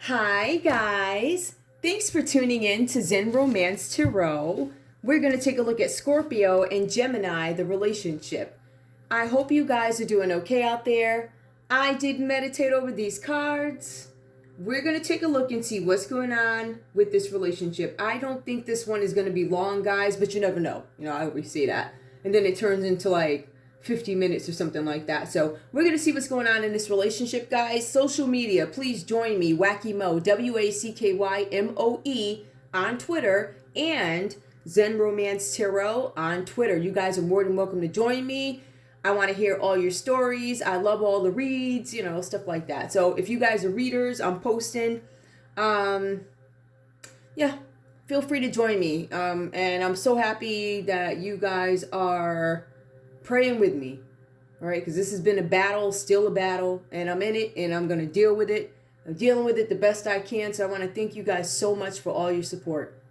Hi guys, thanks for tuning in to Zen Romance Tarot. We're going to take a look at Scorpio and Gemini, the relationship. I hope you guys are doing okay out there. I did meditate over these cards. We're going to take a look and see what's going on with this relationship. I don't think this one is going to be long, guys, but you never know. I always say that. And then it turns into like 50 minutes or something like that. So we're going to see what's going on in this relationship, guys. Social media, please join me, Wackymoe, WACKYMOE on Twitter, and Zen Romance Tarot on Twitter. You guys are more than welcome to join me. I want to hear all your stories. I love all the reads, stuff like that. So if you guys are readers, I'm posting. Feel free to join me. And I'm so happy that you guys are praying with me, all right? Because this has been a battle, still a battle, and I'm in it, and I'm going to deal with it. I'm dealing with it the best I can, so I want to thank you guys so much for all your support.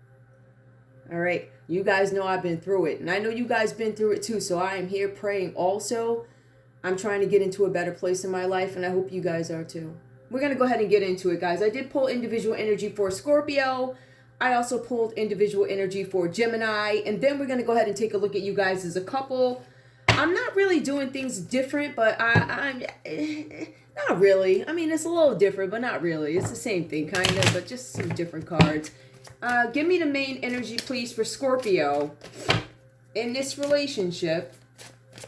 All right, you guys know I've been through it, and I know you guys been through it too, so I am here praying also. I'm trying to get into a better place in my life, and I hope you guys are too. We're going to go ahead and get into it, guys. I did pull individual energy for Scorpio. I also pulled individual energy for Gemini, and then we're going to go ahead and take a look at you guys as a couple. I'm not really doing things different, but I'm not really. I mean, it's a little different, but not really. It's the same thing, kind of, but just some different cards. Give me the main energy, please, for Scorpio in this relationship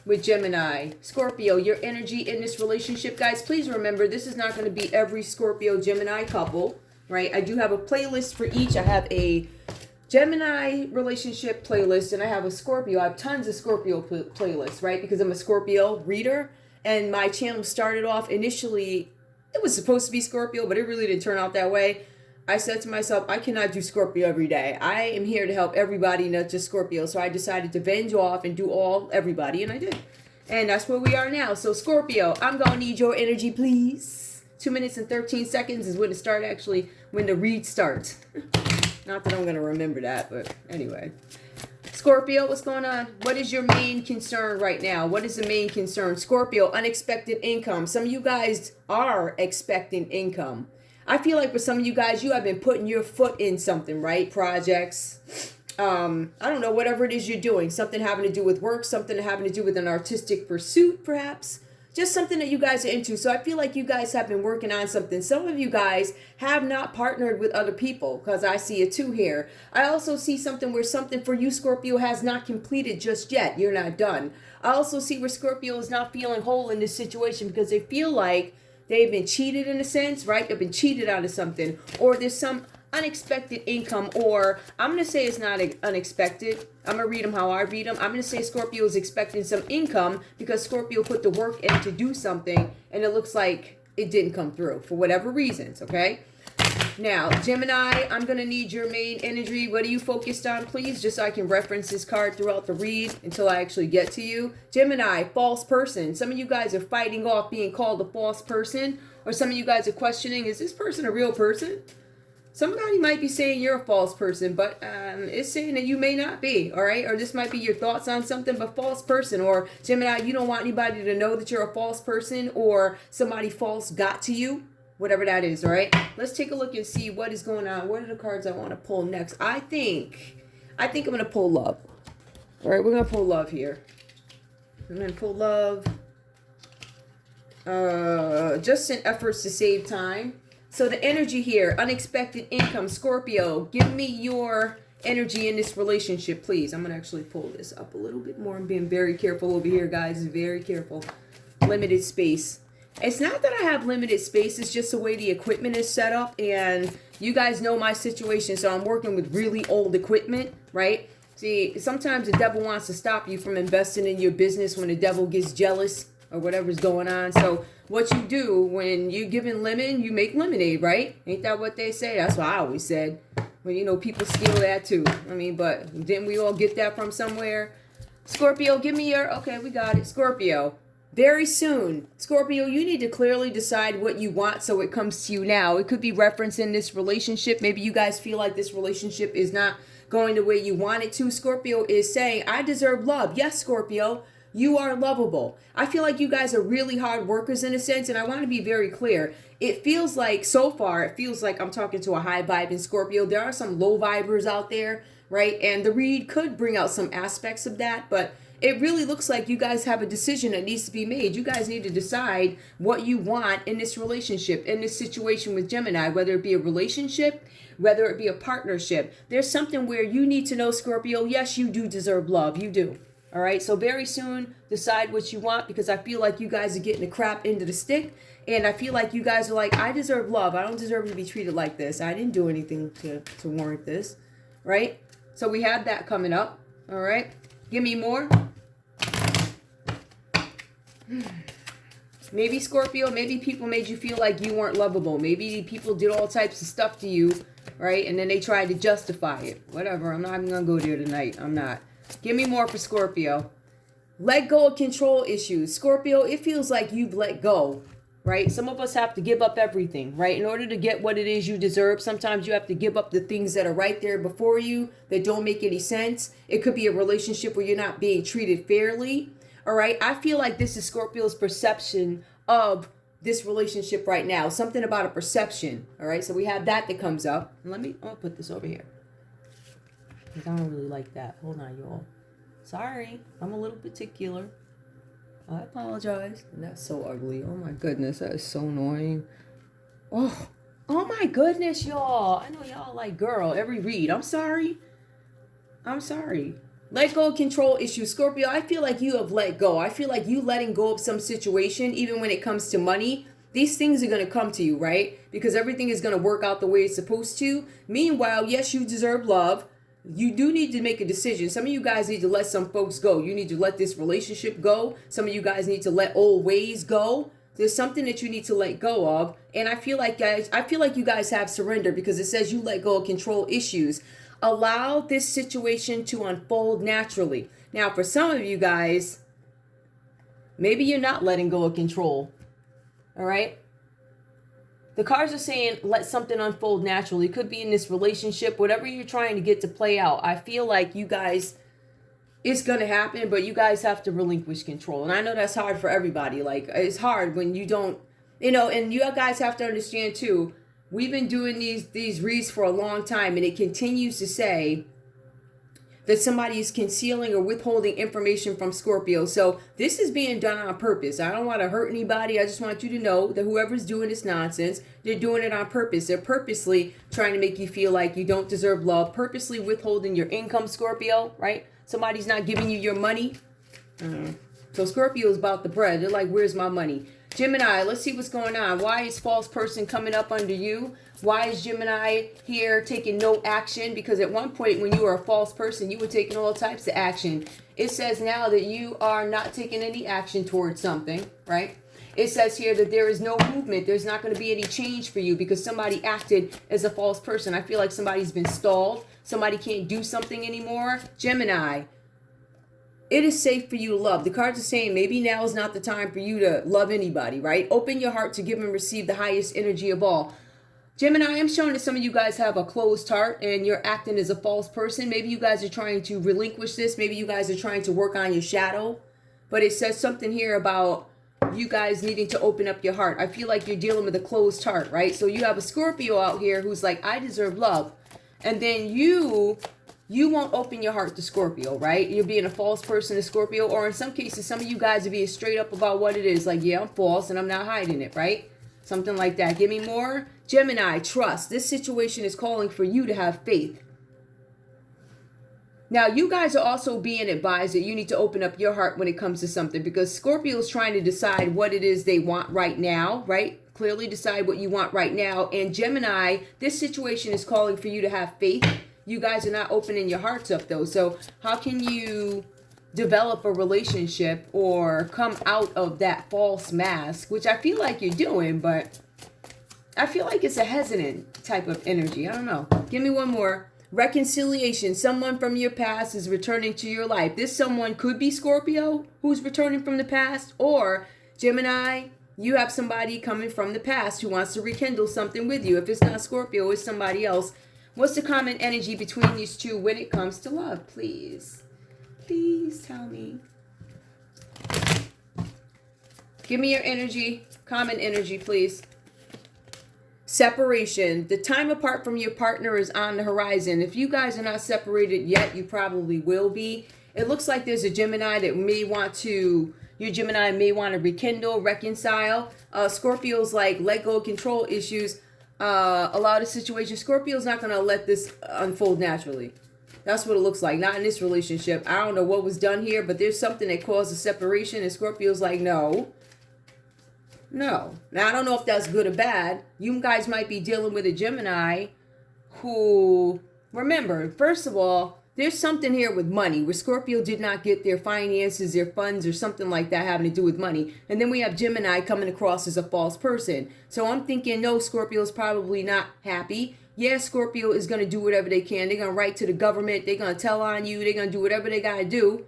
with Gemini. Scorpio, your energy in this relationship, guys. Please remember, this is not going to be every Scorpio-Gemini couple, right? I do have a playlist for each. I have a Gemini relationship playlist, and I have a Scorpio. I have tons of Scorpio playlists, right? Because I'm a Scorpio reader, and my channel started off initially, it was supposed to be Scorpio, but it really didn't turn out that way. I said to myself, I cannot do Scorpio every day. I am here to help everybody, not just Scorpio. So I decided to venge off and do everybody, and I did. And that's where we are now. So Scorpio, I'm going to need your energy, please. 2 minutes and 13 seconds is when it starts, actually, when the read starts. Not that I'm going to remember that, but anyway. Scorpio, what's going on? What is your main concern right now? What is the main concern? Scorpio, unexpected income. Some of you guys are expecting income. I feel like for some of you guys, you have been putting your foot in something, right? Projects. I don't know, whatever it is you're doing. Something having to do with work, something having to do with an artistic pursuit, perhaps. Just something that you guys are into. So I feel like you guys have been working on something. Some of you guys have not partnered with other people, because I see a 2 here. I also see something where something for you, Scorpio, has not completed just yet. You're not done. I also see where Scorpio is not feeling whole in this situation because they feel like they've been cheated in a sense, right? They've been cheated out of something, or there's some unexpected income, or I'm going to say it's not unexpected. I'm going to read them how I read them. I'm going to say Scorpio is expecting some income because Scorpio put the work in to do something, and it looks like it didn't come through for whatever reasons, okay? Now, Gemini, I'm going to need your main energy. What are you focused on, please? Just so I can reference this card throughout the read until I actually get to you. Gemini, false person. Some of you guys are fighting off being called a false person, or some of you guys are questioning, is this person a real person? Somebody might be saying you're a false person, but it's saying that you may not be, all right? Or this might be your thoughts on something, but false person. Or Gemini, you don't want anybody to know that you're a false person, or somebody false got to you. Whatever that is, all right? Let's take a look and see what is going on. What are the cards I want to pull next? I think I'm going to pull love. All right, we're going to pull love here. I'm going to pull love. Just in efforts to save time. So the energy here, unexpected income. Scorpio, give me your energy in this relationship, please. I'm going to actually pull this up a little bit more. I'm being very careful over here, guys. Very careful. Limited space. It's not that I have limited space. It's just the way the equipment is set up. And you guys know my situation. So I'm working with really old equipment, right? See, sometimes the devil wants to stop you from investing in your business when the devil gets jealous or whatever's going on. So what you do when you're given lemon, you make lemonade, right? Ain't that what they say? That's what I always said. Well, people steal that too. I mean, but didn't we all get that from somewhere? Scorpio, give me your... Okay, we got it. Scorpio. Very soon, Scorpio, you need to clearly decide what you want so it comes to you now. It could be referencing this relationship. Maybe you guys feel like this relationship is not going the way you want it to. Scorpio is saying, I deserve love. Yes, Scorpio, You are lovable. I feel like you guys are really hard workers in a sense, and I want to be very clear. It feels like, so far, it feels like I'm talking to a high vibing Scorpio. There are some low vibers out there, right? And the read could bring out some aspects of that, but it really looks like you guys have a decision that needs to be made. You guys need to decide what you want in this relationship, in this situation with Gemini, whether it be a relationship, whether it be a partnership. There's something where you need to know, Scorpio, yes, you do deserve love. You do. All right. So very soon, decide what you want, because I feel like you guys are getting the crap into the stick. And I feel like you guys are like, I deserve love. I don't deserve to be treated like this. I didn't do anything to warrant this. Right. So we have that coming up. All right. Give me more. Maybe Scorpio, maybe people made you feel like you weren't lovable. Maybe people did all types of stuff to you, right? And then they tried to justify it. Whatever. I'm not even going to go there tonight. I'm not. Give me more for Scorpio. Let go of control issues. Scorpio, it feels like you've let go, right? Some of us have to give up everything, right? In order to get what it is you deserve, sometimes you have to give up the things that are right there before you that don't make any sense. It could be a relationship where you're not being treated fairly. All right. I feel like this is Scorpio's perception of this relationship right now. Something about a perception. All right. So we have that comes up. I'll put this over here, because I don't really like that. Hold on, y'all. Sorry. I'm a little particular. I apologize. And that's so ugly. Oh my goodness. That is so annoying. Oh my goodness, y'all. I know y'all like, girl, every read. I'm sorry. Let go of control issues. Scorpio, I feel like you have let go. I feel like you letting go of some situation, even when it comes to money. These things are going to come to you, right? Because everything is going to work out the way it's supposed to. Meanwhile, yes, you deserve love. You do need to make a decision. Some of you guys need to let some folks go. You need to let this relationship go. Some of you guys need to let old ways go. There's something that you need to let go of. And I feel like you guys have surrender, because it says you let go of control issues. Allow this situation to unfold naturally. Now, for some of you guys, maybe you're not letting go of control. All right. The cards are saying let something unfold naturally. It could be in this relationship, whatever you're trying to get to play out. I feel like you guys, it's going to happen, but you guys have to relinquish control. And I know that's hard for everybody. Like, it's hard when you don't, and you guys have to understand too, we've been doing these reads for a long time, and it continues to say that somebody is concealing or withholding information from Scorpio. So this is being done on purpose. I don't want to hurt anybody. I just want you to know that whoever's doing this nonsense, they're doing it on purpose. They're purposely trying to make you feel like you don't deserve love, purposely withholding your income, Scorpio, right? Somebody's not giving you your money. So Scorpio is about the bread. They're like, where's my money? Gemini, let's see what's going on. Why is false person coming up under you? Why is Gemini here taking no action? Because at one point when you were a false person, you were taking all types of action. It says now that you are not taking any action towards something, right? It says here that there is no movement. There's not going to be any change for you because somebody acted as a false person. I feel like somebody's been stalled. Somebody can't do something anymore. Gemini, it is safe for you to love. The cards are saying maybe now is not the time for you to love anybody, right? Open your heart to give and receive the highest energy of all. Gemini, I'm showing that some of you guys have a closed heart and you're acting as a false person. Maybe you guys are trying to relinquish this. Maybe you guys are trying to work on your shadow. But it says something here about you guys needing to open up your heart. I feel like you're dealing with a closed heart, right? So you have a Scorpio out here who's like, I deserve love. And then you won't open your heart to Scorpio, right? You're being a false person to Scorpio. Or in some cases, some of you guys are being straight up about what it is. Like, yeah, I'm false and I'm not hiding it, right? Something like that. Give me more. Gemini, trust. This situation is calling for you to have faith. Now, you guys are also being advised that you need to open up your heart when it comes to something, because Scorpio is trying to decide what it is they want right now, right? Clearly decide what you want right now. And Gemini, this situation is calling for you to have faith. You guys are not opening your hearts up, though. So how can you develop a relationship or come out of that false mask, which I feel like you're doing, but I feel like it's a hesitant type of energy. I don't know. Give me one more. Reconciliation. Someone from your past is returning to your life. This someone could be Scorpio who's returning from the past, or Gemini, you have somebody coming from the past who wants to rekindle something with you. If it's not Scorpio, it's somebody else. What's the common energy between these two when it comes to love? Please. Please tell me. Give me your energy, common energy, please. Separation. The time apart from your partner is on the horizon. If you guys are not separated yet, you probably will be. It looks like there's a Gemini that may want to, your Gemini may want to rekindle, reconcile. Scorpio's like let go, control issues. A lot of situations, Scorpio's not going to let this unfold naturally. That's what it looks like. Not in this relationship. I don't know what was done here, but there's something that caused a separation, and Scorpio's like, no. No. Now, I don't know if that's good or bad. You guys might be dealing with a Gemini who, remember, first of all, there's something here with money where Scorpio did not get their finances, their funds, or something like that having to do with money. And then we have Gemini coming across as a false person. So I'm thinking, no, Scorpio's probably not happy. Yeah, Scorpio is going to do whatever they can. They're going to write to the government. They're going to tell on you. They're going to do whatever they got to do.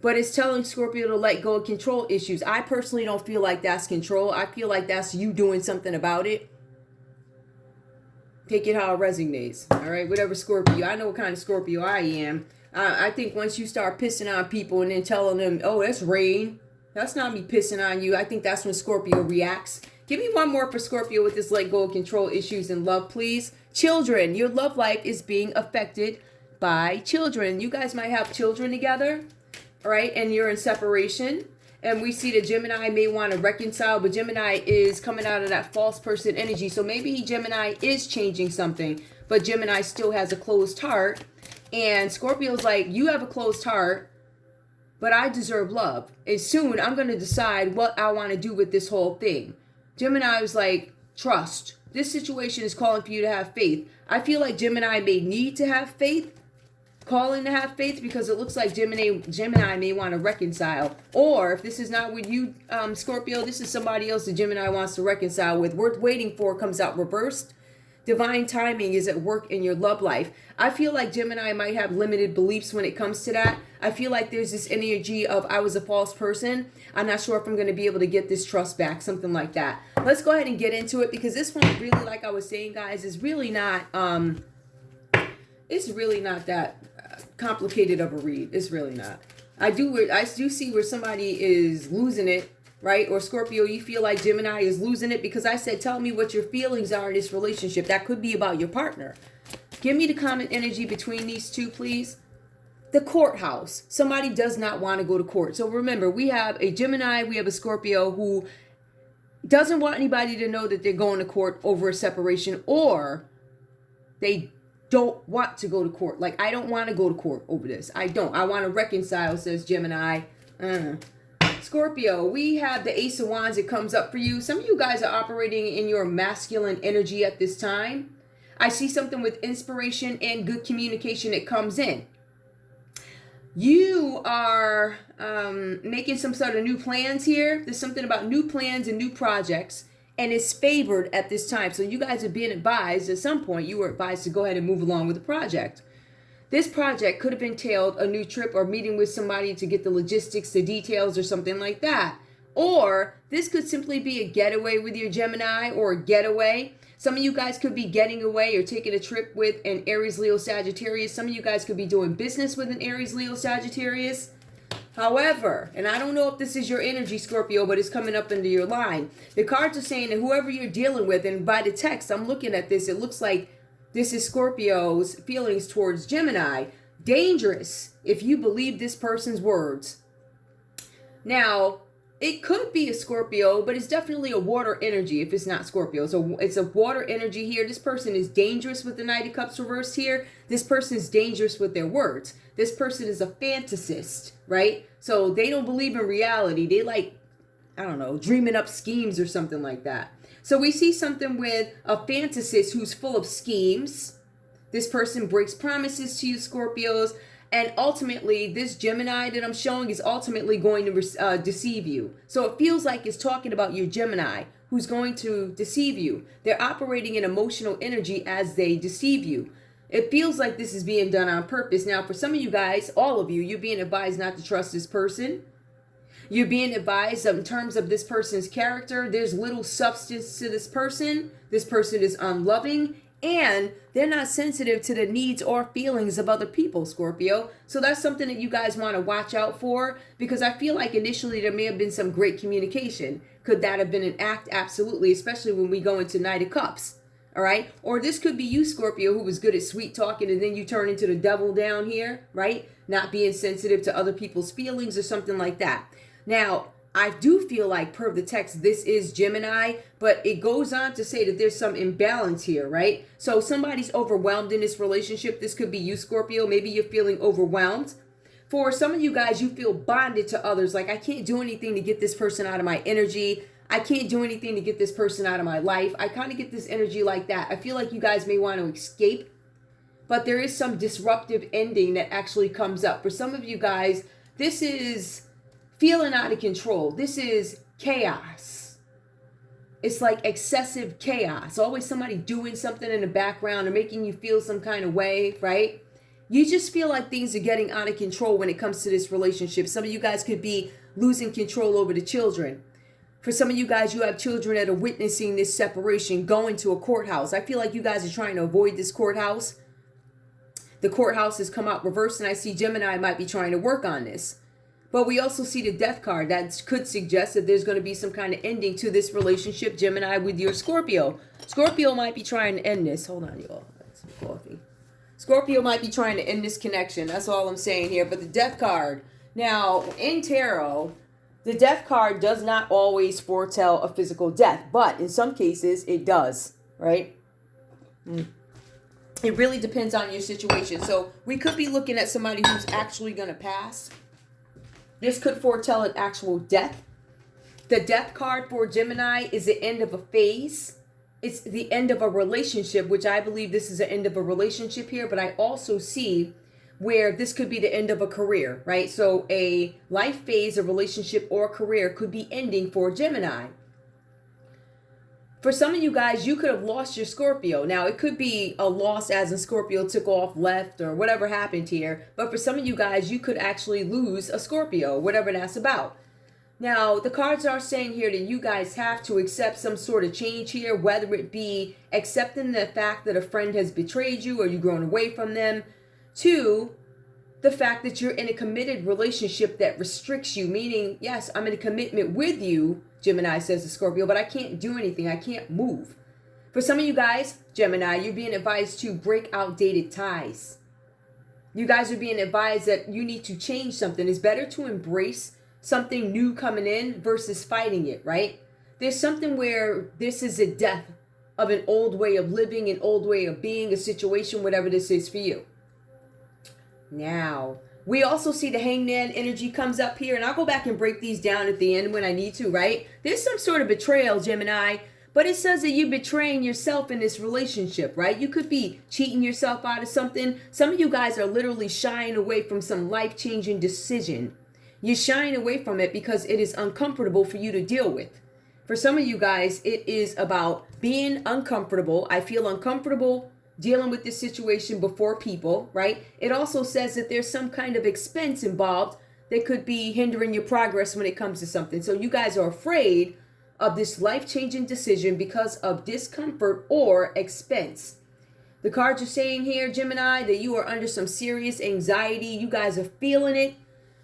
But it's telling Scorpio to let go of control issues. I personally don't feel like that's control. I feel like that's you doing something about it. Take it how it resonates. All right, whatever Scorpio. I know what kind of Scorpio I am. I think once you start pissing on people and then telling them, oh, that's rain. That's not me pissing on you. I think that's when Scorpio reacts. Give me one more for Scorpio with this let go of control issues and love, please. Children. Your love life is being affected by children. You guys might have children together. All right, and you're in separation, and we see that Gemini may want to reconcile, but Gemini is coming out of that false person energy. So maybe Gemini is changing something, but Gemini still has a closed heart, and Scorpio's like, you have a closed heart, but I deserve love, and soon I'm going to decide what I want to do with this whole thing. Gemini was like, trust. This situation is calling for you to have faith. I feel like Gemini may need to have faith, calling to have faith, because it looks like Gemini may want to reconcile. Or if this is not with you, Scorpio, this is somebody else that Gemini wants to reconcile with. Worth waiting for comes out reversed. Divine timing is at work in your love life. I feel like Gemini might have limited beliefs when it comes to that. I feel like there's this energy of I was a false person. I'm not sure if I'm going to be able to get this trust back, something like that. Let's go ahead and get into it, because this one really, like I was saying, guys, is really not it's really not that complicated of a read. It's really not. I do see where somebody is losing it, right? Or Scorpio, you feel like Gemini is losing it, because I said, tell me what your feelings are in this relationship. That could be about your partner. Give me the common energy between these two, please. The courthouse. Somebody does not want to go to court. So remember, we have a Gemini, we have a Scorpio who doesn't want anybody to know that they're going to court over a separation, or they don't want to go to court. Like, I don't want to go to court over this. I don't. I want to reconcile, says Gemini. Scorpio, we have the Ace of Wands. It comes up for you. Some of you guys are operating in your masculine energy at this time. I see something with inspiration and good communication that comes in. You are making some sort of new plans here. There's something about new plans and new projects, and it's favored at this time. So you guys are being advised, at some point you were advised to go ahead and move along with the project. This project could have entailed a new trip or meeting with somebody to get the logistics, the details, or something like that. Or this could simply be a getaway with your Gemini, or a getaway. Some of you guys could be getting away or taking a trip with an Aries, Leo, Sagittarius. Some of you guys could be doing business with an Aries, Leo, Sagittarius. However, and I don't know if this is your energy, Scorpio, but it's coming up into your line. The cards are saying that whoever you're dealing with, and by the text, I'm looking at this, it looks like this is Scorpio's feelings towards Gemini. Dangerous if you believe this person's words. Now, it could be a Scorpio, but it's definitely a water energy if it's not Scorpio. So it's a water energy here. This person is dangerous with the Knight of Cups reversed here. This person is dangerous with their words. This person is a fantasist, right? So they don't believe in reality. They like, I don't know, dreaming up schemes or something like that. So we see something with a fantasist who's full of schemes. This person breaks promises to you, Scorpios. And ultimately, this Gemini that I'm showing is ultimately going to deceive you. So it feels like it's talking about your Gemini who's going to deceive you. They're operating in emotional energy as they deceive you. It feels like this is being done on purpose. Now, for some of you guys, all of you, you're being advised not to trust this person. You're being advised in terms of this person's character. There's little substance to this person. This person is unloving, And they're not sensitive to the needs or feelings of other people, Scorpio. So that's something that you guys want to watch out for, because I feel like initially there may have been some great communication. Could that have been an act? Absolutely, especially when we go into Knight of Cups. All right. Or this could be you, Scorpio, who was good at sweet talking and then you turn into the devil down here, right? Not being sensitive to other people's feelings or something like that. Now, I do feel like, per the text, this is Gemini, but it goes on to say that there's some imbalance here, right? So somebody's overwhelmed in this relationship. This could be you, Scorpio. Maybe you're feeling overwhelmed. For some of you guys, you feel bonded to others. Like, I can't do anything to get this person out of my energy. I can't do anything to get this person out of my life. I kind of get this energy like that. I feel like you guys may want to escape, but there is some disruptive ending that actually comes up. For some of you guys, this is feeling out of control. This is chaos. It's like excessive chaos. Always somebody doing something in the background or making you feel some kind of way, right? You just feel like things are getting out of control when it comes to this relationship. Some of you guys could be losing control over the children. For some of you guys, you have children that are witnessing this separation, going to a courthouse. I feel like you guys are trying to avoid this courthouse. The courthouse has come out reversed, and I see Gemini might be trying to work on this. But we also see the death card. That could suggest that there's going to be some kind of ending to this relationship, Gemini, with your Scorpio. Scorpio might be trying to end this. Hold on, y'all. Some coffee. Scorpio might be trying to end this connection. That's all I'm saying here. But the death card. Now, in tarot, the death card does not always foretell a physical death. But in some cases, it does. Right? It really depends on your situation. So we could be looking at somebody who's actually going to pass. This could foretell an actual death. The death card for Gemini is the end of a phase. It's the end of a relationship, which I believe this is the end of a relationship here. But I also see where this could be the end of a career, right? So a life phase, a relationship, or career could be ending for Gemini. For some of you guys, you could have lost your Scorpio. Now, it could be a loss as in Scorpio took off, left, or whatever happened here. But for some of you guys, you could actually lose a Scorpio, whatever that's about. Now, the cards are saying here that you guys have to accept some sort of change here, whether it be accepting the fact that a friend has betrayed you or you've grown away from them, to the fact that you're in a committed relationship that restricts you, meaning, yes, I'm in a commitment with you, Gemini says to Scorpio, but I can't do anything. I can't move. For some of you guys, Gemini, you're being advised to break outdated ties. You guys are being advised that you need to change something. It's better to embrace something new coming in versus fighting it, right? There's something where this is a death of an old way of living, an old way of being, a situation, whatever this is for you. Now, we also see the Hangman energy comes up here, and I'll go back and break these down at the end when I need to, right? There's some sort of betrayal, Gemini, but it says that you're betraying yourself in this relationship, right? You could be cheating yourself out of something. Some of you guys are literally shying away from some life-changing decision. You're shying away from it because it is uncomfortable for you to deal with. For some of you guys, it is about being uncomfortable. I feel uncomfortable dealing with this situation before people, right? It also says that there's some kind of expense involved that could be hindering your progress when it comes to something. So you guys are afraid of this life-changing decision because of discomfort or expense. The cards are saying here, Gemini, that you are under some serious anxiety. You guys are feeling it.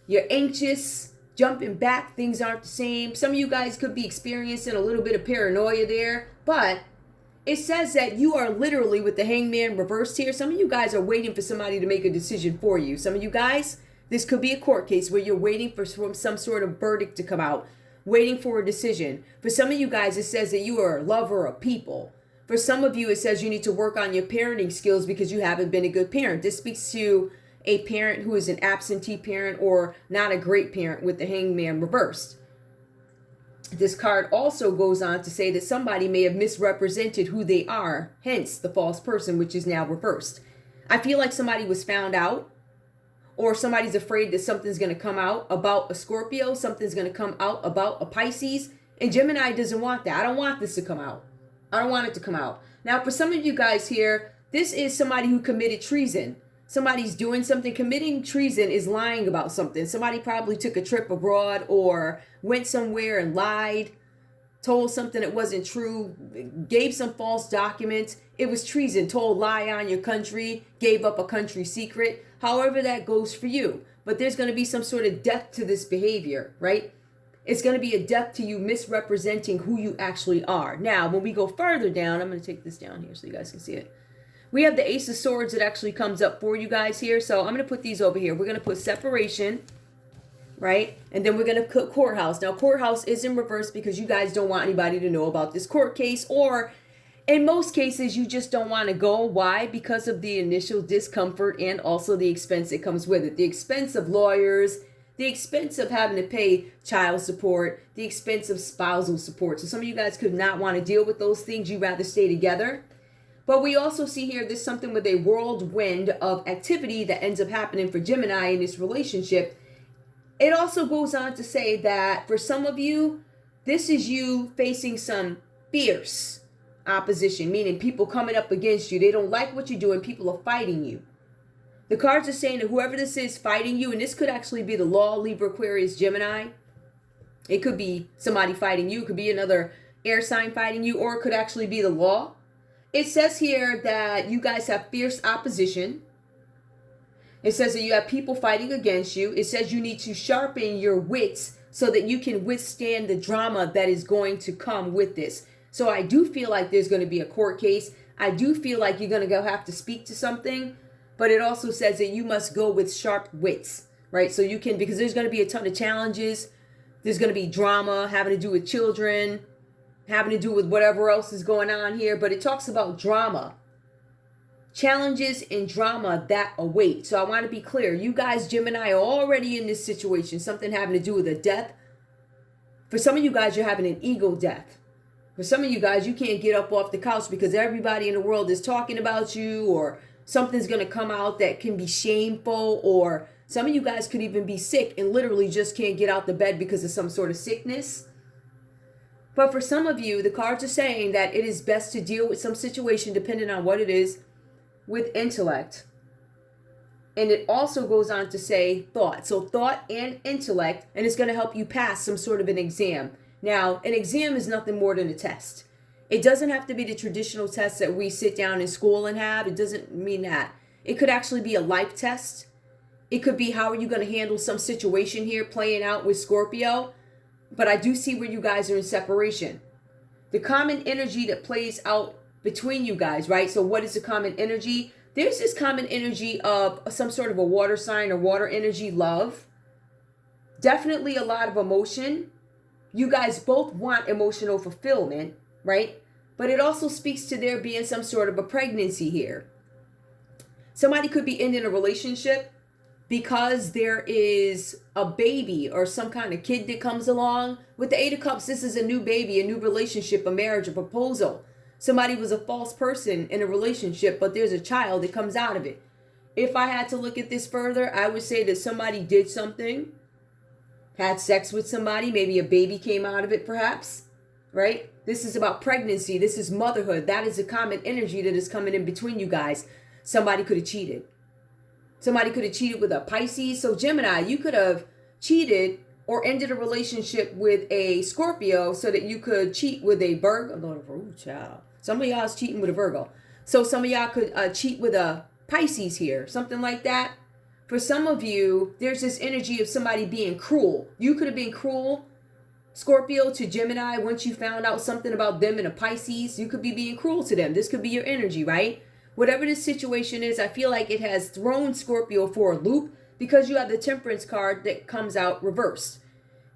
You're anxious, jumping back. Things aren't the same. Some of you guys could be experiencing a little bit of paranoia there, but it says that you are literally with the Hangman reversed here. Some of you guys are waiting for somebody to make a decision for you. Some of you guys, this could be a court case where you're waiting for some sort of verdict to come out, waiting for a decision. For some of you guys, it says that you are a lover of people. For some of you, it says you need to work on your parenting skills because you haven't been a good parent. This speaks to a parent who is an absentee parent or not a great parent with the Hangman reversed. This card also goes on to say that somebody may have misrepresented who they are, hence the false person, which is now reversed. I feel like somebody was found out, or somebody's afraid that something's going to come out about a Scorpio, something's going to come out about a Pisces, and Gemini doesn't want that. I don't want this to come out. I don't want it to come out. Now, for some of you guys here, this is somebody who committed treason. Somebody's doing something. Committing treason is lying about something. Somebody probably took a trip abroad or went somewhere and lied told something that wasn't true, gave some false documents. It was treason, told lie on your country, gave up a country secret. However that goes for you. But there's going to be some sort of death to this behavior, right? It's going to be a death to you misrepresenting who you actually are. Now, when we go further down, I'm going to take this down here so you guys can see it. We have the Ace of Swords that actually comes up for you guys here. So I'm going to put these over here. We're going to put separation, right? And then we're going to put courthouse. Now, courthouse is in reverse because you guys don't want anybody to know about this court case, or in most cases, you just don't want to go. Why? Because of the initial discomfort and also the expense that comes with it. The expense of lawyers, the expense of having to pay child support, the expense of spousal support. So some of you guys could not want to deal with those things. You'd rather stay together. But we also see here there's something with a whirlwind of activity that ends up happening for Gemini in this relationship. It also goes on to say that for some of you, this is you facing some fierce opposition, meaning people coming up against you. They don't like what you're doing. People are fighting you. The cards are saying that whoever this is fighting you, and this could actually be the Law, Libra, Aquarius, Gemini. It could be somebody fighting you. It could be another air sign fighting you, or it could actually be the Law. It says here that you guys have fierce opposition. It says that you have people fighting against you. It says you need to sharpen your wits so that you can withstand the drama that is going to come with this. So I do feel like there's going to be a court case. I do feel like you're going to have to speak to something. But it also says that you must go with sharp wits, right? So you can, because there's going to be a ton of challenges. There's going to be drama having to do with children, having to do with whatever else is going on here. But it talks about drama, challenges and drama that await. So I want to be clear. You guys, Gemini, are already in this situation. Something having to do with a death. For some of you guys, you're having an ego death. For some of you guys, you can't get up off the couch because everybody in the world is talking about you, or something's going to come out that can be shameful, or some of you guys could even be sick and literally just can't get out the bed because of some sort of sickness. But for some of you, the cards are saying that it is best to deal with some situation, depending on what it is, with intellect. And it also goes on to say thought. So thought and intellect, and it's going to help you pass some sort of an exam. Now, an exam is nothing more than a test. It doesn't have to be the traditional test that we sit down in school and have. It doesn't mean that. It could actually be a life test. It could be how are you going to handle some situation here playing out with Scorpio. But I do see where you guys are in separation. The common energy that plays out between you guys, right? So what is the common energy? There's this common energy of some sort of a water sign or water energy love. Definitely a lot of emotion. You guys both want emotional fulfillment, right? But it also speaks to there being some sort of a pregnancy here. Somebody could be ending a relationship because there is a baby or some kind of kid that comes along. With the Eight of Cups, this is a new baby, a new relationship, a marriage, a proposal. Somebody was a false person in a relationship, but there's a child that comes out of it. If I had to look at this further, I would say that somebody did something, had sex with somebody, maybe a baby came out of it perhaps, right? This is about pregnancy. This is motherhood. That is a common energy that is coming in between you guys. Somebody could have cheated. Somebody could have cheated with a Pisces. So Gemini, you could have cheated or ended a relationship with a Scorpio so that you could cheat with a Virgo. Oh, child. Some of y'all is cheating with a Virgo. So some of y'all could cheat with a Pisces here, something like that. For some of you, there's this energy of somebody being cruel. You could have been cruel, Scorpio, to Gemini once you found out something about them in a Pisces. You could be being cruel to them. This could be your energy, right? Whatever this situation is, I feel like it has thrown Scorpio for a loop because you have the Temperance card that comes out reversed.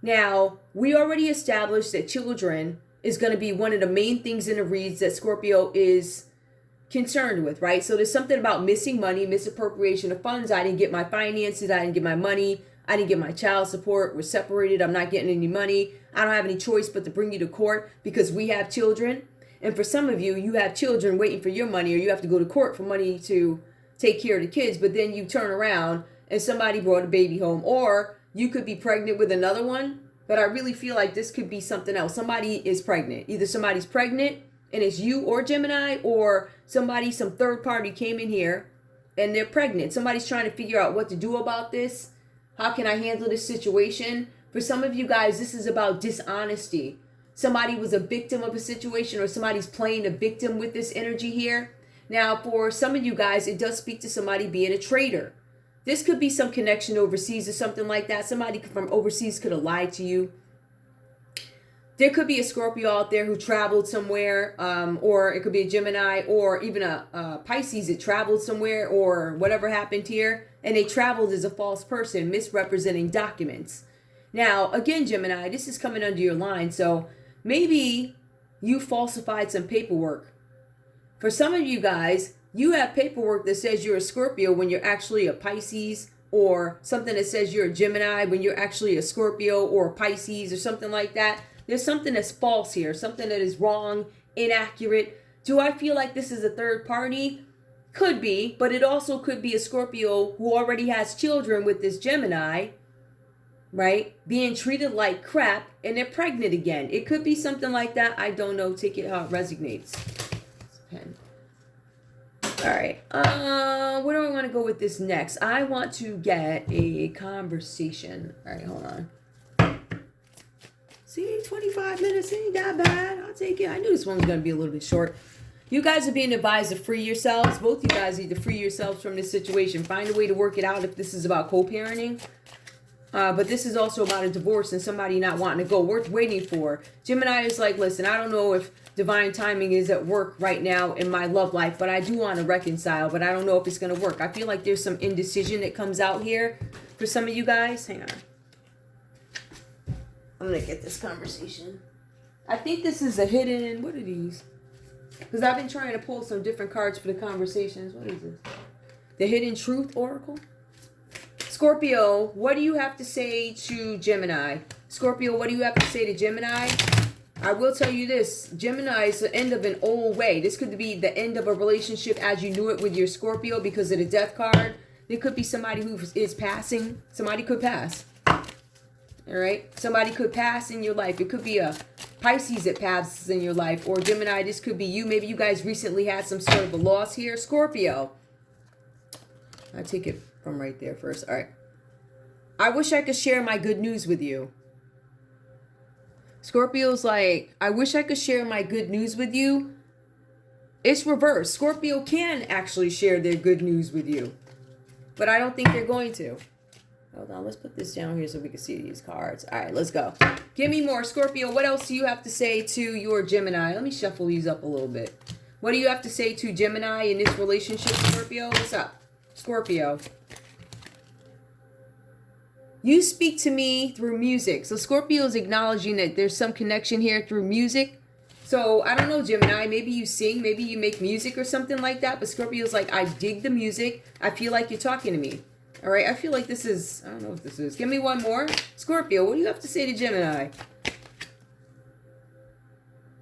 Now, we already established that children is going to be one of the main things in the reads that Scorpio is concerned with, right? So there's something about missing money, misappropriation of funds. I didn't get my finances. I didn't get my money. I didn't get my child support. We're separated. I'm not getting any money. I don't have any choice but to bring you to court because we have children. And for some of you, you have children waiting for your money, or you have to go to court for money to take care of the kids. But then you turn around and somebody brought a baby home, or you could be pregnant with another one. But I really feel like this could be something else. Somebody is pregnant. Either somebody's pregnant and it's you or Gemini, or somebody, some third party came in here and they're pregnant. Somebody's trying to figure out what to do about this. How can I handle this situation? For some of you guys, this is about dishonesty. somebody was a victim of a situation, or somebody's playing a victim with this energy here. Now, for some of you guys, it does speak to somebody being a traitor. This could be some connection overseas or something like that. Somebody from overseas could have lied to you. There could be a Scorpio out there who traveled somewhere, or it could be a Gemini, or even a Pisces that traveled somewhere, or whatever happened here, and they traveled as a false person, misrepresenting documents. Now, again, Gemini, this is coming under your line, so maybe you falsified some paperwork. For some of you guys, you have paperwork that says you're a Scorpio when you're actually a Pisces, or something that says you're a Gemini when you're actually a Scorpio or a Pisces or something like that. There's something that's false here, something that is wrong, inaccurate. Do I feel like this is a third party? Could be, but it also could be a Scorpio who already has children with this Gemini, right? Being treated like crap, and they're pregnant again. It could be something like that. I don't know. Take it how it resonates. Pen. All right. Where do I want to go with this next? I want to get a conversation. All right, hold on. See, 25 minutes ain't that bad. I'll take it. I knew this one was going to be a little bit short. You guys are being advised to free yourselves. Both you guys need to free yourselves from this situation. Find a way to work it out if this is about co-parenting. But this is also about a divorce and somebody not wanting to go. Worth waiting for. Gemini is like, listen, I don't know if divine timing is at work right now in my love life, but I do want to reconcile, but I don't know if it's going to work. I feel like there's some indecision that comes out here for some of you guys. Hang on. I'm going to get this conversation. I think this is a hidden... What are these? Because I've been trying to pull some different cards for the conversations. What is this? The Hidden Truth Oracle? Scorpio, what do you have to say to Gemini? Scorpio, what do you have to say to Gemini? I will tell you this. Gemini is the end of an old way. This could be the end of a relationship as you knew it with your Scorpio because of the Death card. There could be somebody who is passing. Somebody could pass. All right? Somebody could pass in your life. It could be a Pisces that passes in your life. Or Gemini, this could be you. Maybe you guys recently had some sort of a loss here. Scorpio. I'll take it from right there first. All right. I wish I could share my good news with you. Scorpio's like, I wish I could share my good news with you. It's reversed. Scorpio can actually share their good news with you. But I don't think they're going to. Hold on, let's put this down here so we can see these cards. All right, let's go. Give me more. Scorpio, what else do you have to say to your Gemini? Let me shuffle these up a little bit. What do you have to say to Gemini in this relationship, Scorpio? What's up, Scorpio? You speak to me through music. So Scorpio is acknowledging that there's some connection here through music. So I don't know, Gemini, maybe you sing, maybe you make music or something like that. But Scorpio's like, I dig the music. I feel like you're talking to me. All right, I feel like this is, I don't know what this is. Give me one more. Scorpio, what do you have to say to Gemini?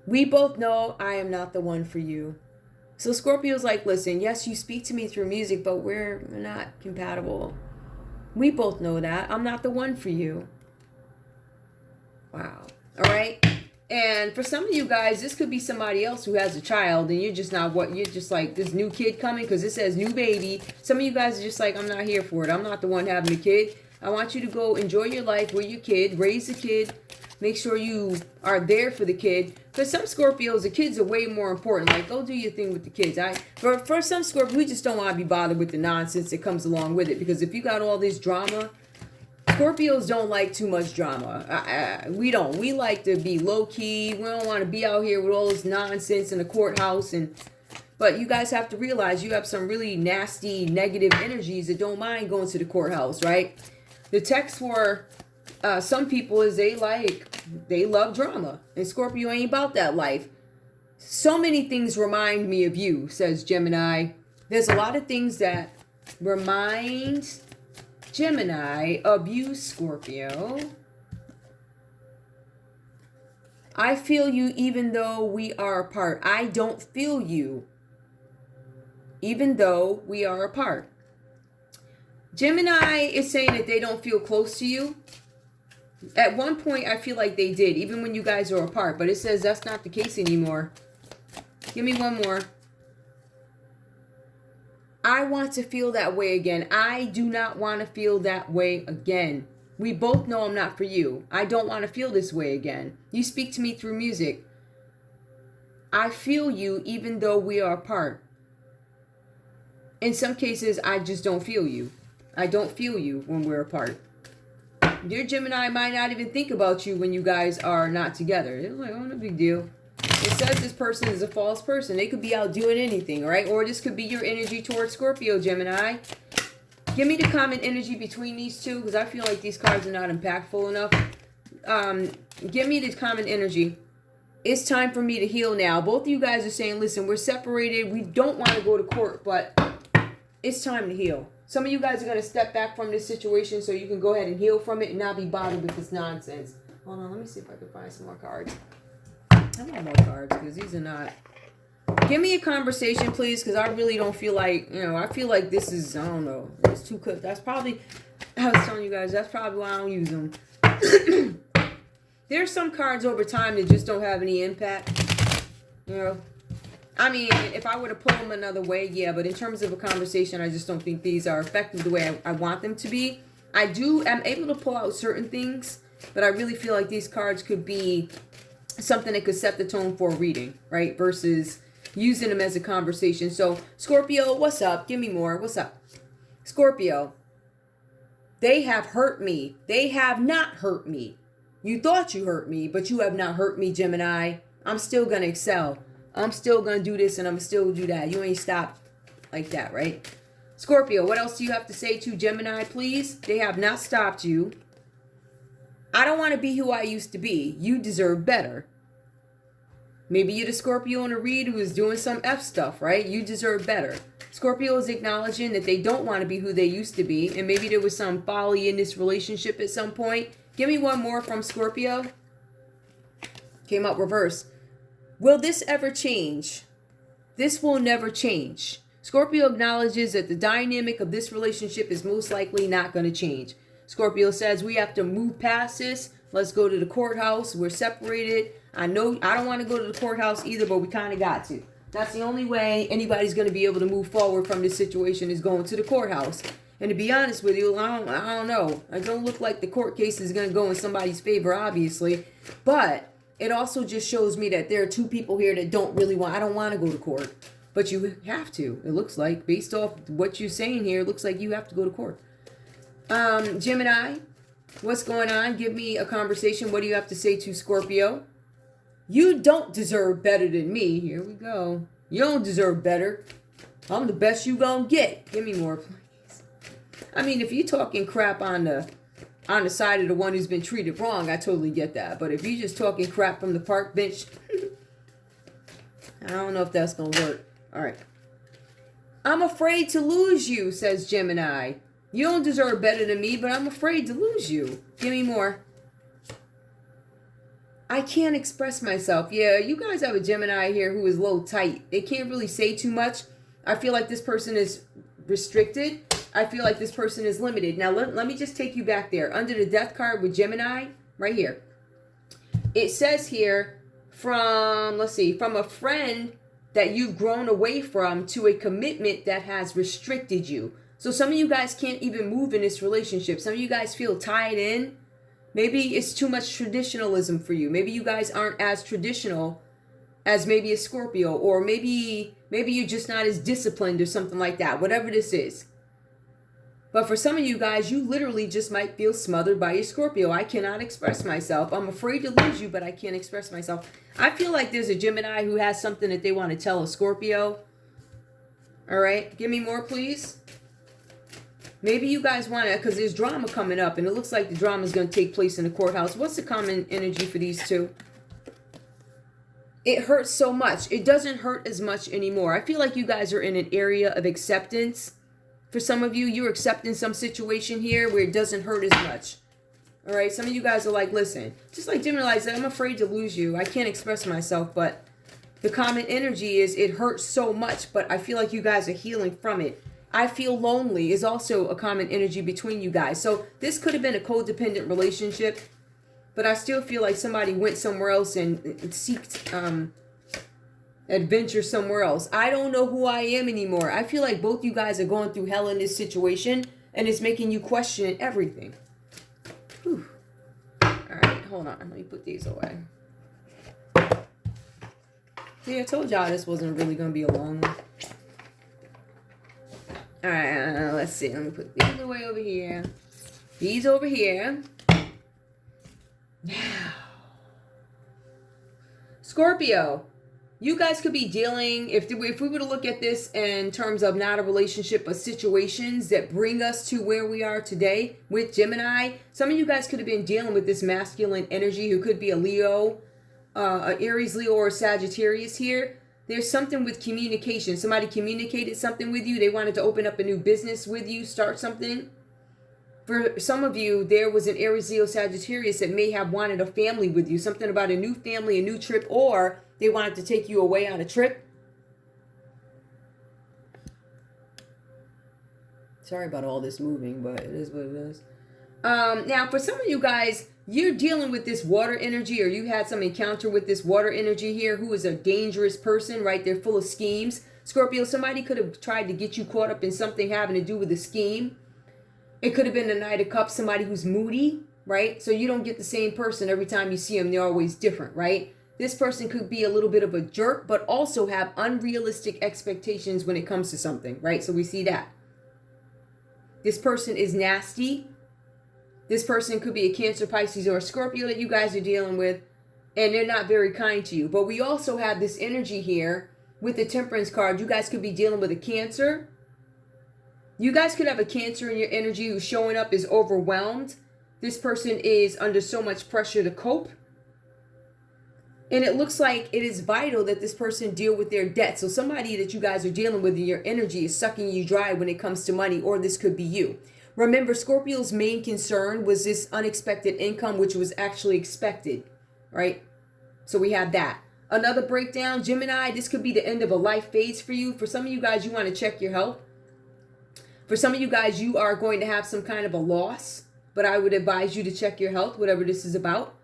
We both know I am not the one for you. So Scorpio's like, listen, yes, you speak to me through music, but we're not compatible. We both know that. I'm not the one for you. Wow. All right. And for some of you guys, this could be somebody else who has a child and you're just not what, you're just like this new kid coming because it says new baby. Some of you guys are just like, I'm not here for it. I'm not the one having a kid. I want you to go enjoy your life with your kid, raise the kid, make sure you are there for the kid. For some Scorpios, the kids are way more important. Like, go do your thing with the kids. For some Scorpios, we just don't want to be bothered with the nonsense that comes along with it. Because if you got all this drama, Scorpios don't like too much drama. We don't. We like to be low-key. We don't want to be out here with all this nonsense in the courthouse. But you guys have to realize you have some really nasty, negative energies that don't mind going to the courthouse, right? The text for some people is they love drama. And Scorpio ain't about that life. So many things remind me of you, says Gemini. There's a lot of things that remind Gemini of you, Scorpio. I feel you even though we are apart. I don't feel you even though we are apart. Gemini is saying that they don't feel close to you. At one point, I feel like they did, even when you guys are apart. But it says that's not the case anymore. Give me one more. I want to feel that way again. I do not want to feel that way again. We both know I'm not for you. I don't want to feel this way again. You speak to me through music. I feel you even though we are apart. In some cases, I just don't feel you. I don't feel you when we're apart. Your Gemini might not even think about you when you guys are not together. It's like, oh, no big deal. It says this person is a false person. They could be out doing anything, right? Or this could be your energy towards Scorpio, Gemini. Give me the common energy between these two, because I feel like these cards are not impactful enough. Give me the common energy. It's time for me to heal now. Both of you guys are saying, listen, we're separated. We don't want to go to court, but it's time to heal. Some of you guys are going to step back from this situation so you can go ahead and heal from it and not be bothered with this nonsense. Hold on, let me see if I can find some more cards. I want more cards because these are not... Give me a conversation, please, because I really don't feel like, I feel like this is, I don't know. It's too quick. That's probably, I was telling you guys, that's probably why I don't use them. There's some cards over time that just don't have any impact. I mean, if I were to pull them another way, yeah, but in terms of a conversation, I just don't think these are effective the way I want them to be. I'm able to pull out certain things, but I really feel like these cards could be something that could set the tone for a reading, right? Versus using them as a conversation. So, Scorpio, what's up? Give me more. What's up? Scorpio, they have hurt me. They have not hurt me. You thought you hurt me, but you have not hurt me, Gemini. I'm still going to excel. I'm still going to do this and I'm still do that. You ain't stopped like that, right? Scorpio, what else do you have to say to Gemini, please? They have not stopped you. I don't want to be who I used to be. You deserve better. Maybe you're the Scorpio in a read who is doing some F stuff, right? You deserve better. Scorpio is acknowledging that they don't want to be who they used to be. And maybe there was some folly in this relationship at some point. Give me one more from Scorpio. Came up reverse. Will this ever change? This will never change. Scorpio acknowledges that the dynamic of this relationship is most likely not going to change. Scorpio says we have to move past this. Let's go to the courthouse. We're separated. I know I don't want to go to the courthouse either, but we kind of got to. That's the only way anybody's going to be able to move forward from this situation is going to the courthouse. And to be honest with you, I don't know. It don't look like the court case is going to go in somebody's favor, obviously. But it also just shows me that there are two people here that I don't want to go to court. But you have to. It looks like, based off what you're saying here, it looks like you have to go to court. Gemini, what's going on? Give me a conversation. What do you have to say to Scorpio? You don't deserve better than me. Here we go. You don't deserve better. I'm the best you gonna get. Give me more, please. I mean, if you're talking crap on the side of the one who's been treated wrong, I totally get that. But if you're just talking crap from the park bench, I don't know if that's going to work. All right. I'm afraid to lose you, says Gemini. You don't deserve better than me, but I'm afraid to lose you. Give me more. I can't express myself. Yeah, you guys have a Gemini here who is low tight. They can't really say too much. I feel like this person is restricted. I feel like this person is limited. Now, let me just take you back there. Under the death card with Gemini, right here. It says here, from a friend that you've grown away from to a commitment that has restricted you. So some of you guys can't even move in this relationship. Some of you guys feel tied in. Maybe it's too much traditionalism for you. Maybe you guys aren't as traditional as maybe a Scorpio. Or maybe you're just not as disciplined or something like that. Whatever this is. But for some of you guys, you literally just might feel smothered by your Scorpio. I cannot express myself. I'm afraid to lose you, but I can't express myself. I feel like there's a Gemini who has something that they want to tell a Scorpio. All right. Give me more, please. Maybe you guys want to, because there's drama coming up, and it looks like the drama is going to take place in the courthouse. What's the common energy for these two? It hurts so much. It doesn't hurt as much anymore. I feel like you guys are in an area of acceptance. For some of you, you're accepting some situation here where it doesn't hurt as much. All right. Some of you guys are like, listen, just like Gemini said, I'm afraid to lose you. I can't express myself, but the common energy is it hurts so much, but I feel like you guys are healing from it. I feel lonely is also a common energy between you guys. So this could have been a codependent relationship, but I still feel like somebody went somewhere else and seeked adventure somewhere else. I don't know who I am anymore. I feel like both you guys are going through hell in this situation, and it's making you question everything. Whew. All right, hold on. Let me put these away. See, I told y'all this wasn't really going to be a long one. All right, let's see. Let me put these away over here. These over here. Now, Scorpio, you guys could be dealing, if we were to look at this in terms of not a relationship, but situations that bring us to where we are today with Gemini, some of you guys could have been dealing with this masculine energy who could be a Leo, a Aries, Leo, or Sagittarius here. There's something with communication. Somebody communicated something with you. They wanted to open up a new business with you, start something. For some of you, there was an Aries, Leo, Sagittarius that may have wanted a family with you. Something about a new family, a new trip, or they wanted to take you away on a trip. Sorry about all this moving, but it is what it is. Now, for some of you guys, you're dealing with this water energy, or you had some encounter with this water energy here, who is a dangerous person, right? They're full of schemes. Scorpio, somebody could have tried to get you caught up in something having to do with a scheme. It could have been the Knight of Cups, somebody who's moody, right? So you don't get the same person every time you see them. They're always different, right? This person could be a little bit of a jerk, but also have unrealistic expectations when it comes to something, right? So we see that. This person is nasty. This person could be a Cancer, Pisces, or a Scorpio that you guys are dealing with, and they're not very kind to you. But we also have this energy here with the Temperance card. You guys could be dealing with a Cancer. You guys could have a Cancer in your energy who's showing up as overwhelmed. This person is under so much pressure to cope. And it looks like it is vital that this person deal with their debt. So somebody that you guys are dealing with in your energy is sucking you dry when it comes to money, or this could be you. Remember, Scorpio's main concern was this unexpected income, which was actually expected, right? So we have that. Another breakdown, Gemini, this could be the end of a life phase for you. For some of you guys, you want to check your health. For some of you guys, you are going to have some kind of a loss, but I would advise you to check your health, whatever this is about.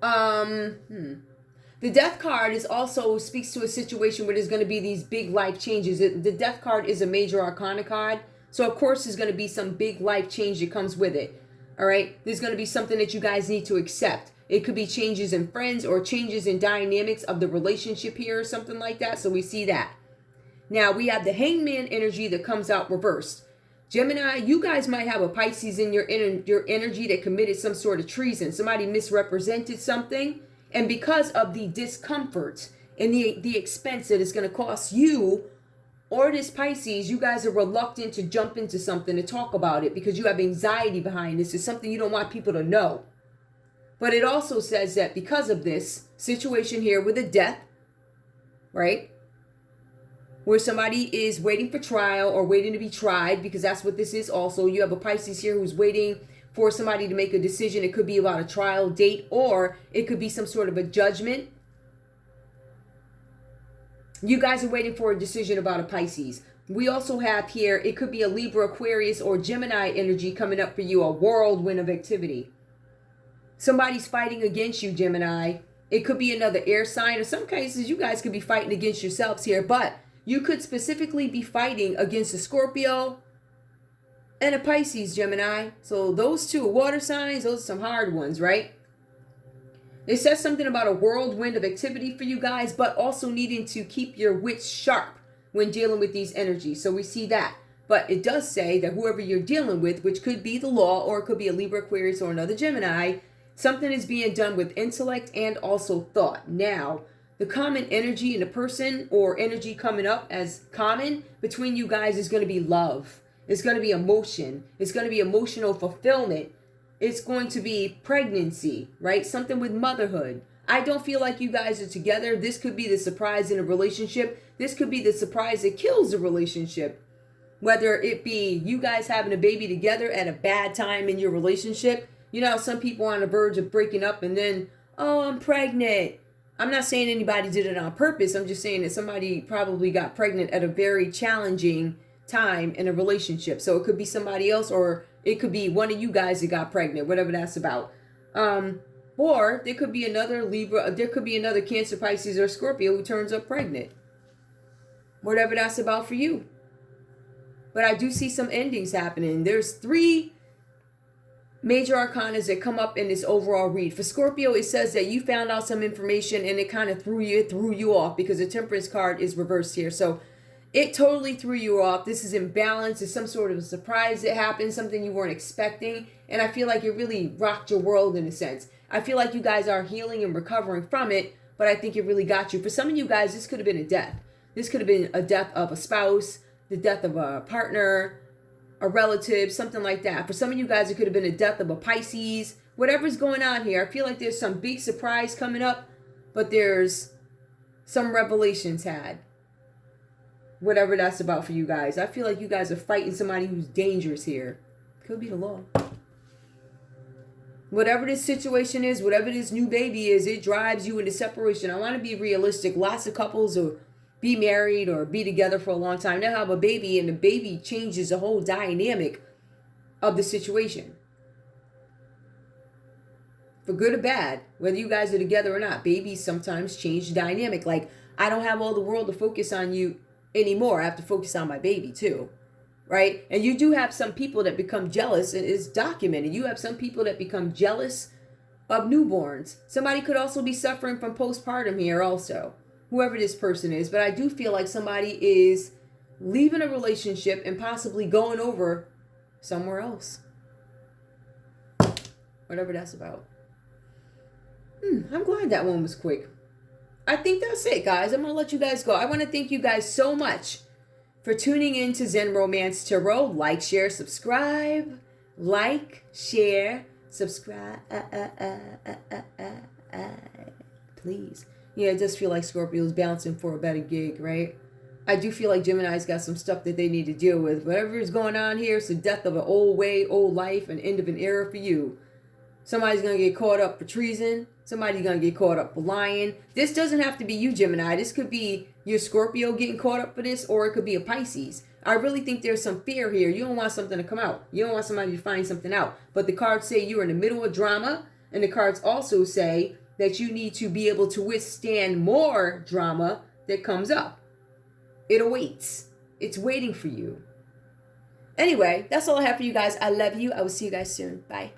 The Death card is also speaks to a situation where there's going to be these big life changes. The Death card is a major arcana card. So, of course, there's going to be some big life change that comes with it. All right. There's going to be something that you guys need to accept. It could be changes in friends or changes in dynamics of the relationship here or something like that. So we see that. Now, we have the Hangman energy that comes out reversed. Gemini, you guys might have a Pisces in your energy that committed some sort of treason. Somebody misrepresented something. And because of the discomfort and the expense that it's going to cost you or this Pisces, you guys are reluctant to jump into something, to talk about it, because you have anxiety behind this. It's something you don't want people to know. But it also says that because of this situation here with a death, right, where somebody is waiting for trial or waiting to be tried, because that's what this is also. You have a Pisces here who's waiting for somebody to make a decision. It could be about a trial date, or it could be some sort of a judgment. You guys are waiting for a decision about a Pisces. We also have here, it could be a Libra, Aquarius, or Gemini energy coming up for you, a whirlwind of activity. Somebody's fighting against you, Gemini. It could be another air sign. In some cases, you guys could be fighting against yourselves here, but you could specifically be fighting against a Scorpio and a Pisces, Gemini. So those two water signs, those are some hard ones, right? It says something about a whirlwind of activity for you guys, but also needing to keep your wits sharp when dealing with these energies. So we see that. But it does say that whoever you're dealing with, which could be the law, or it could be a Libra, Aquarius, or another Gemini, something is being done with intellect and also thought. Now, the common energy in the person or energy coming up as common between you guys is going to be love. It's going to be emotion. It's going to be emotional fulfillment. It's going to be pregnancy, right? Something with motherhood. I don't feel like you guys are together. This could be the surprise in a relationship. This could be the surprise that kills a relationship. Whether it be you guys having a baby together at a bad time in your relationship. You know, some people are on the verge of breaking up and then, oh, I'm pregnant. I'm not saying anybody did it on purpose. I'm just saying that somebody probably got pregnant at a very challenging time in a relationship. So it could be somebody else, or it could be one of you guys that got pregnant, whatever that's about. Or there could be another Libra, there could be another Cancer, Pisces, or Scorpio who turns up pregnant. Whatever that's about for you. But I do see some endings happening. There's three major arcanas that come up in this overall read. For Scorpio, it says that you found out some information and it kind of threw you off because the Temperance card is reversed here. So it totally threw you off. This is imbalance. It's some sort of a surprise that happened, something you weren't expecting. And I feel like it really rocked your world in a sense. I feel like you guys are healing and recovering from it, but I think it really got you. For some of you guys, this could have been a death. This could have been a death of a spouse, the death of a partner, a relative, something like that. For some of you guys, it could have been a death of a Pisces. Whatever's going on here, I feel like there's some big surprise coming up, but there's some revelations had. Whatever that's about for you guys. I feel like you guys are fighting somebody who's dangerous here. Could be the law. Whatever this situation is, whatever this new baby is, it drives you into separation. I want to be realistic. Lots of couples will be married or be together for a long time. They'll have a baby, and the baby changes the whole dynamic of the situation. For good or bad, whether you guys are together or not, babies sometimes change the dynamic. Like, I don't have all the world to focus on you anymore. I have to focus on my baby too. Right? And you do have some people that become jealous, and it's documented. You have some people that become jealous of newborns. Somebody could also be suffering from postpartum here also, whoever this person is. But I do feel like somebody is leaving a relationship and possibly going over somewhere else. Whatever that's about. I'm glad that one was quick. I think that's it, guys. I'm going to let you guys go. I want to thank you guys so much for tuning in to Zen Romance Tarot. Like, share, subscribe. Like, share, subscribe. Please. Yeah, it does feel like Scorpio's bouncing for a better gig, right? I do feel like Gemini's got some stuff that they need to deal with. Whatever is going on here, it's the death of an old way, old life, an end of an era for you. Somebody's going to get caught up for treason. Somebody's going to get caught up for lying. This doesn't have to be you, Gemini. This could be your Scorpio getting caught up for this, or it could be a Pisces. I really think there's some fear here. You don't want something to come out. You don't want somebody to find something out. But the cards say you're in the middle of drama, and the cards also say that you need to be able to withstand more drama that comes up. It awaits. It's waiting for you. Anyway, that's all I have for you guys. I love you. I will see you guys soon. Bye.